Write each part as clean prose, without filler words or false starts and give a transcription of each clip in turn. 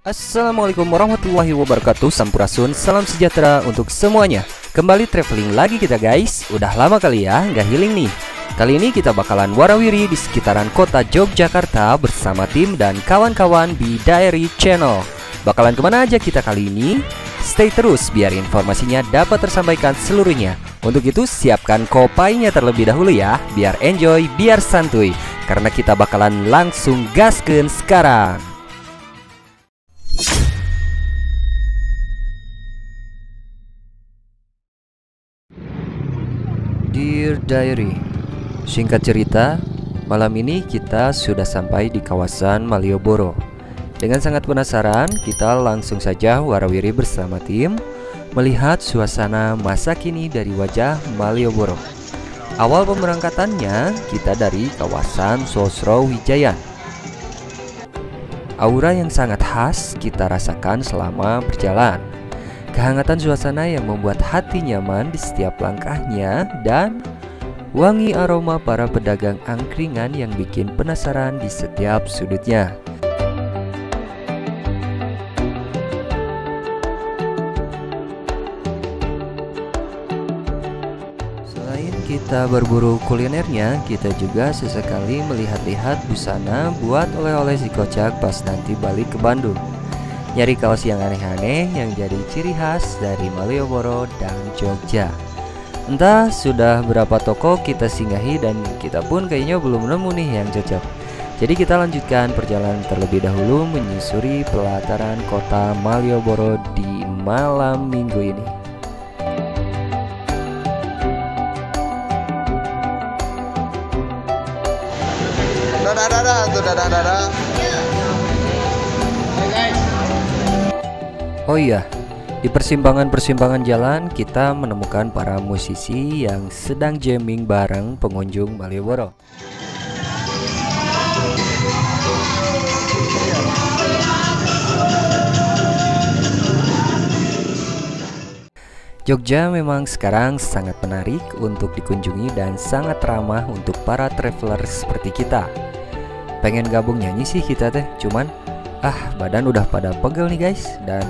Assalamualaikum warahmatullahi wabarakatuh. Sampurasun, salam sejahtera untuk semuanya. Kembali traveling lagi kita guys. Udah lama kali ya nggak healing nih. Kali ini kita bakalan warawiri di sekitaran kota Yogyakarta bersama tim dan kawan-kawan di Diary Channel. Bakalan kemana aja kita kali ini? Stay terus biar informasinya dapat tersampaikan seluruhnya. Untuk itu siapkan kopainya terlebih dahulu ya, biar enjoy, biar santuy. Karena kita bakalan langsung gaskeun sekarang. Dear Diary, singkat cerita, malam ini kita sudah sampai di kawasan Malioboro. Dengan sangat penasaran, kita langsung saja warawiri bersama tim melihat suasana masa kini dari wajah Malioboro. Awal pemberangkatannya kita dari kawasan Sosro Wijayan. Aura yang sangat khas kita rasakan selama berjalan. Kehangatan suasana yang membuat hati nyaman di setiap langkahnya, dan wangi aroma para pedagang angkringan yang bikin penasaran di setiap sudutnya. Selain kita berburu kulinernya, kita juga sesekali melihat-lihat busana buat oleh-oleh si kocak pas nanti balik ke Bandung. Nyari kaos yang aneh-aneh yang jadi ciri khas dari Malioboro dan Jogja. Entah sudah berapa toko kita singgahi dan kita pun kayaknya belum nemu nih yang cocok. Jadi kita lanjutkan perjalanan terlebih dahulu menyusuri pelataran kota Malioboro di malam minggu ini. Dadah. Oh iya, di persimpangan-persimpangan jalan kita menemukan para musisi yang sedang jamming bareng pengunjung Malioboro. Jogja memang sekarang sangat menarik untuk dikunjungi dan sangat ramah untuk para traveler seperti kita. Pengen gabung nyanyi sih kita teh, cuman badan udah pada pegel nih guys, dan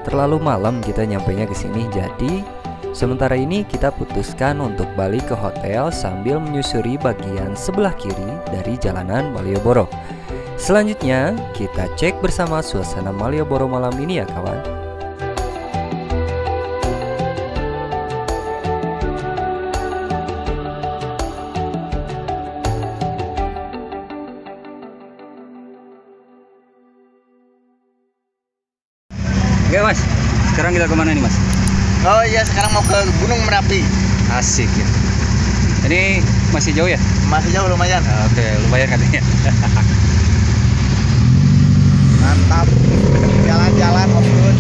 terlalu malam kita nyampainya ke sini. Jadi sementara ini kita putuskan untuk balik ke hotel sambil menyusuri bagian sebelah kiri dari jalanan Malioboro. Selanjutnya kita cek bersama suasana Malioboro malam ini ya kawan. Oke mas, sekarang kita kemana nih mas? Oh iya, sekarang mau ke Gunung Merapi. Asik ya. Ini masih jauh ya? Masih jauh lumayan. Oke, lumayan katanya. Mantap. Jalan-jalan Om Gun.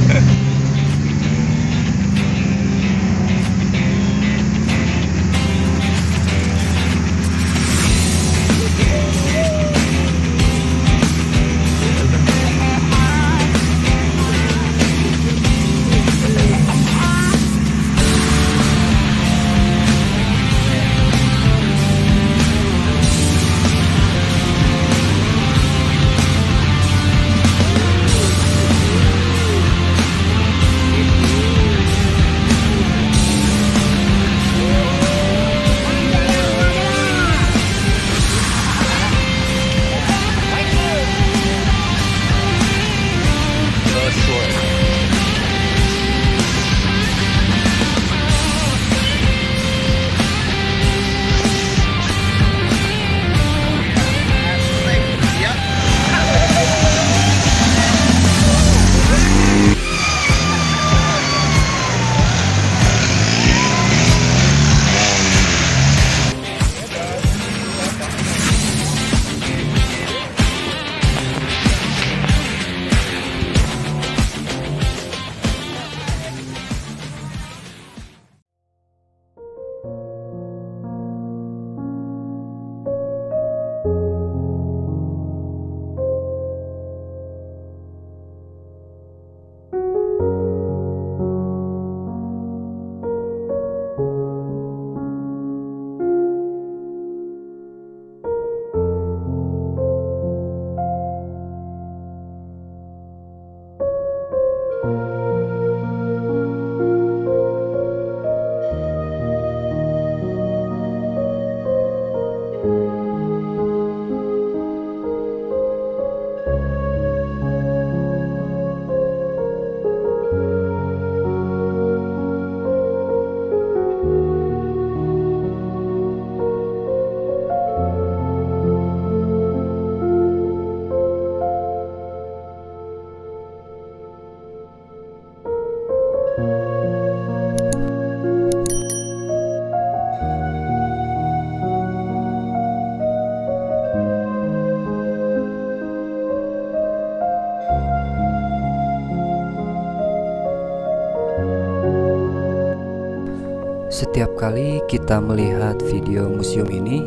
Setiap kali kita melihat video museum ini,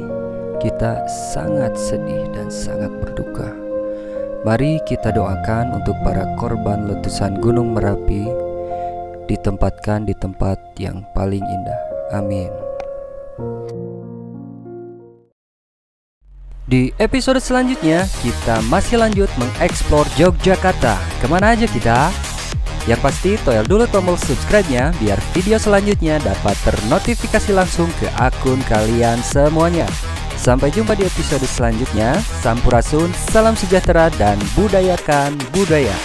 kita sangat sedih dan sangat berduka. Mari kita doakan untuk para korban letusan Gunung Merapi ditempatkan di tempat yang paling indah. Amin. Di episode selanjutnya, kita masih lanjut mengeksplor Yogyakarta. Kemana aja kita? Yang pasti toel dulu tombol subscribe-nya biar video selanjutnya dapat ternotifikasi langsung ke akun kalian semuanya. Sampai jumpa di episode selanjutnya. Sampurasun, salam sejahtera dan budayakan budaya.